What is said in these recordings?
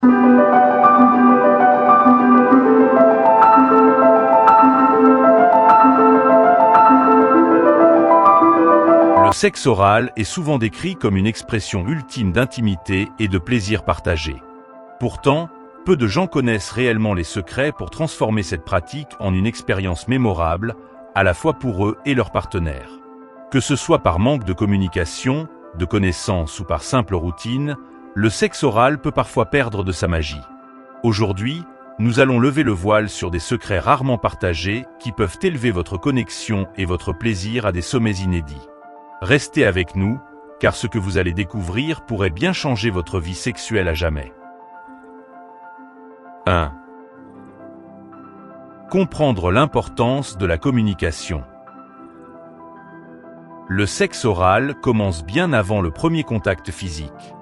Le sexe oral est souvent décrit comme une expression ultime d'intimité et de plaisir partagé. Pourtant, peu de gens connaissent réellement les secrets pour transformer cette pratique en une expérience mémorable, à la fois pour eux et leur partenaire. Que ce soit par manque de communication, de connaissances ou par simple routine, le sexe oral peut parfois perdre de sa magie. Aujourd'hui, nous allons lever le voile sur des secrets rarement partagés qui peuvent élever votre connexion et votre plaisir à des sommets inédits. Restez avec nous, car ce que vous allez découvrir pourrait bien changer votre vie sexuelle à jamais. 1. Comprendre l'importance de la communication. Le sexe oral commence bien avant le premier contact physique.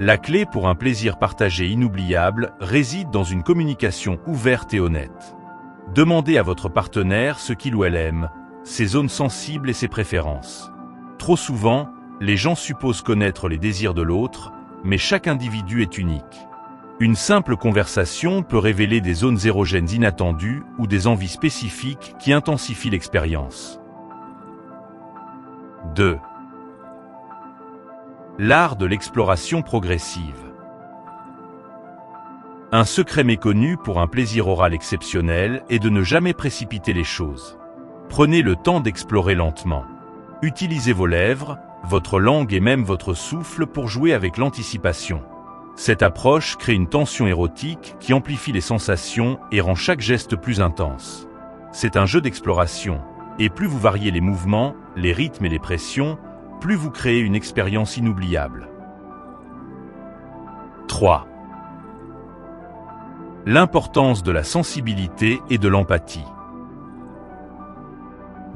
La clé pour un plaisir partagé inoubliable réside dans une communication ouverte et honnête. Demandez à votre partenaire ce qu'il ou elle aime, ses zones sensibles et ses préférences. Trop souvent, les gens supposent connaître les désirs de l'autre, mais chaque individu est unique. Une simple conversation peut révéler des zones érogènes inattendues ou des envies spécifiques qui intensifient l'expérience. 2. L'art de l'exploration progressive. Un secret méconnu pour un plaisir oral exceptionnel est de ne jamais précipiter les choses. Prenez le temps d'explorer lentement. Utilisez vos lèvres, votre langue et même votre souffle pour jouer avec l'anticipation. Cette approche crée une tension érotique qui amplifie les sensations et rend chaque geste plus intense. C'est un jeu d'exploration, et plus vous variez les mouvements, les rythmes et les pressions, plus vous créez une expérience inoubliable. 3. L'importance de la sensibilité et de l'empathie.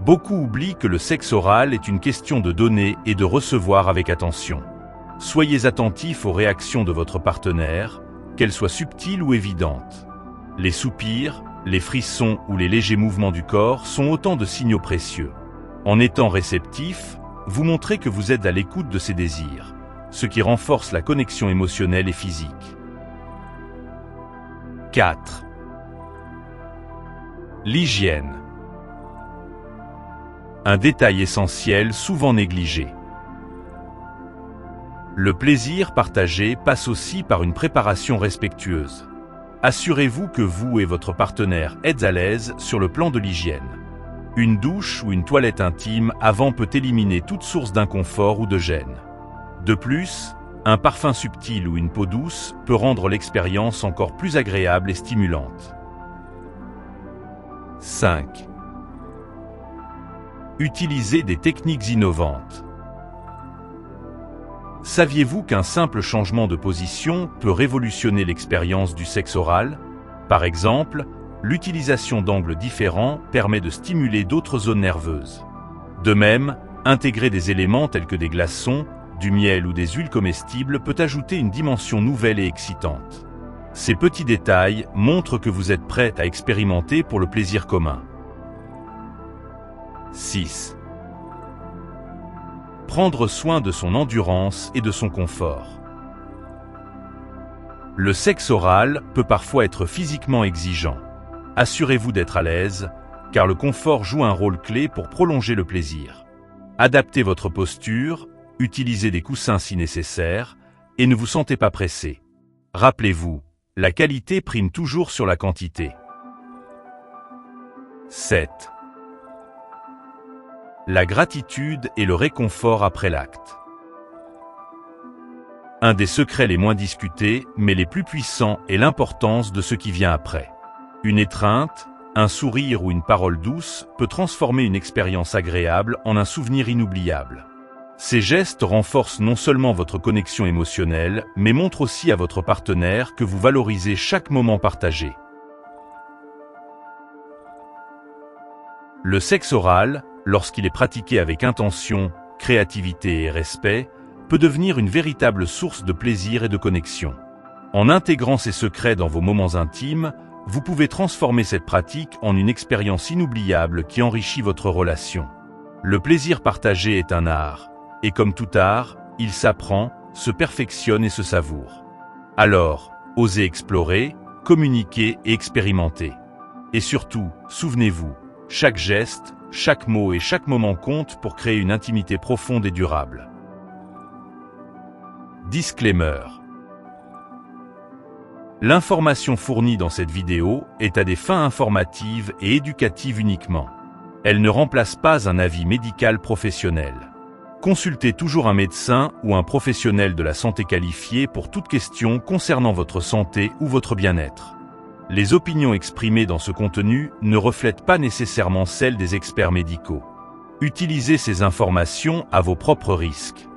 Beaucoup oublient que le sexe oral est une question de donner et de recevoir avec attention. Soyez attentifs aux réactions de votre partenaire, qu'elles soient subtiles ou évidentes. Les soupirs, les frissons ou les légers mouvements du corps sont autant de signaux précieux. En étant réceptif, vous montrez que vous êtes à l'écoute de ses désirs, ce qui renforce la connexion émotionnelle et physique. 4. L'hygiène. Un détail essentiel souvent négligé. Le plaisir partagé passe aussi par une préparation respectueuse. Assurez-vous que vous et votre partenaire êtes à l'aise sur le plan de l'hygiène. Une douche ou une toilette intime avant peut éliminer toute source d'inconfort ou de gêne. De plus, un parfum subtil ou une peau douce peut rendre l'expérience encore plus agréable et stimulante. 5. Utilisez des techniques innovantes. Saviez-vous qu'un simple changement de position peut révolutionner l'expérience du sexe oral? Par exemple, l'utilisation d'angles différents permet de stimuler d'autres zones nerveuses. De même, intégrer des éléments tels que des glaçons, du miel ou des huiles comestibles peut ajouter une dimension nouvelle et excitante. Ces petits détails montrent que vous êtes prête à expérimenter pour le plaisir commun. 6. Prendre soin de son endurance et de son confort. Le sexe oral peut parfois être physiquement exigeant. Assurez-vous d'être à l'aise, car le confort joue un rôle clé pour prolonger le plaisir. Adaptez votre posture, utilisez des coussins si nécessaire, et ne vous sentez pas pressé. Rappelez-vous, la qualité prime toujours sur la quantité. 7. La gratitude et le réconfort après l'acte. Un des secrets les moins discutés, mais les plus puissants, est l'importance de ce qui vient après. Une étreinte, un sourire ou une parole douce peut transformer une expérience agréable en un souvenir inoubliable. Ces gestes renforcent non seulement votre connexion émotionnelle, mais montrent aussi à votre partenaire que vous valorisez chaque moment partagé. Le sexe oral, lorsqu'il est pratiqué avec intention, créativité et respect, peut devenir une véritable source de plaisir et de connexion. En intégrant ces secrets dans vos moments intimes, vous pouvez transformer cette pratique en une expérience inoubliable qui enrichit votre relation. Le plaisir partagé est un art, et comme tout art, il s'apprend, se perfectionne et se savoure. Alors, Osez explorer, communiquer et expérimenter. Et surtout, souvenez-vous, chaque geste, chaque mot et chaque moment compte pour créer une intimité profonde et durable. Disclaimer. L'information fournie dans cette vidéo est à des fins informatives et éducatives uniquement. Elle ne remplace pas un avis médical professionnel. Consultez toujours un médecin ou un professionnel de la santé qualifié pour toute question concernant votre santé ou votre bien-être. Les opinions exprimées dans ce contenu ne reflètent pas nécessairement celles des experts médicaux. Utilisez ces informations à vos propres risques.